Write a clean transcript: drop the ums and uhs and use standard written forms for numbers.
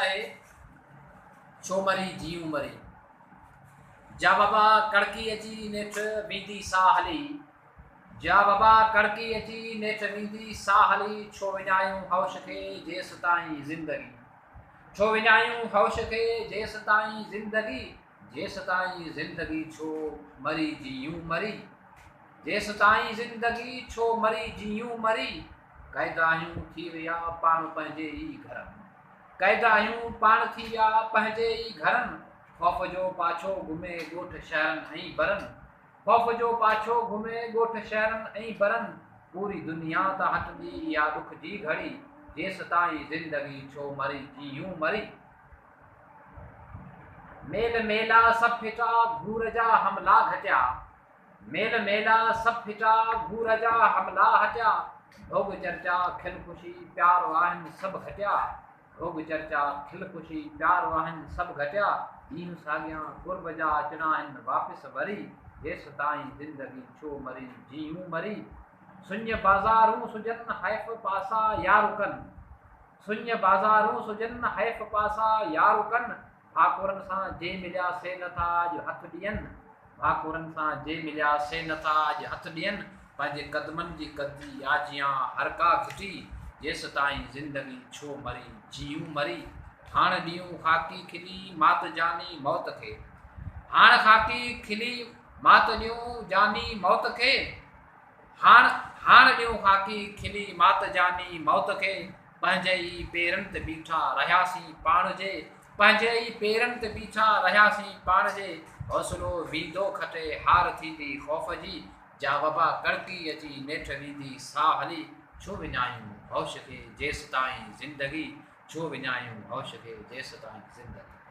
है छो मरी जीऊं मरी। जा बाबा कड़की अची नेठ वींदी साह हली। जा बाबा कड़की अची नेठ वींदी साह हली। छो विञायूं हौश खे जेस ताईं ज़िंदगी। छो विञायूं हौश खे जेस ताईं ज़िंदगी। जेस ताईं ज़िंदगी छो मरी जीऊं मरी। जेस ताईं ज़िंदगी छो मरी जीऊं मरी। क़ैद आहियूं थी विया पाण पंहिंजे ई घरनि। क़ैद आहियूं पाण थी विया पंहिंजे ई घरनि। ख़ौफ़ जो पाछो घुमे ॻोठ शहरनि ऐं बरनि। ख़ौफ़ जो पाछो घुमे ॻोठ शहरनि ऐं बरनि। पूरी दुनिया त हटंदी इहा ॾुख जी घड़ी। जेस ताईं ज़िंदगी छो मरी जीऊं मरी। मेल मेला सभु फिटा घूर जा हमला घटिया। मेल मेला सभु फिटा घूर जा हमला हटिया। भोग चर्चा खिल ख़ुशी प्यार आहिनि सभु घटिया। भोग चर्चा खिल ख़ुशी प्यार आहिनि सभु घटिया। ॾींहं साॻियां कुर्ब जा अचणा आहिनि वापसि वरी। जेस ताईं ज़िंदगी छो मरी जीऊं मरी। सुञ बाज़ारूं सुजनि हैफ़ पासा यार कनि। सुञ बाज़ारूं सुजनि हैफ़ पासा यार कनि। ठाकुरनि सां जे मिलिया से नथा अॼु हथ ॾियनि। ठाकुरनि सां जे मिलिया से नथा अॼु हथ ॾियनि। पंहिंजे क़दमनि जी कदी आजियां हर का घिटी। जेस ताईं ज़िंदगी छो मरी जीऊं मरी। हाण ॾियूं ख़ाकी खिली मात जानी मौत खे। हाण ख़ाकी खिली मात ॾियूं जानी मौत खे। हाण ॾियूं ख़ाकी खिली मात जानी मौत खे। पंहिंजे ई पेरनि ते बीठा रहियासीं पाण जे। पंहिंजे ई पेरनि ते बीठा रहियासीं पाण जे। हौसलो वींदो खटे हार थींदी ख़ौफ़ जी। जा बाबा कड़की अची नेठ वींदी साह हली। छो विञायूं हौश खे जेस ताईं ज़िंदगी। छो विञायूं हौश खे जेस ताईं ज़िंदगी।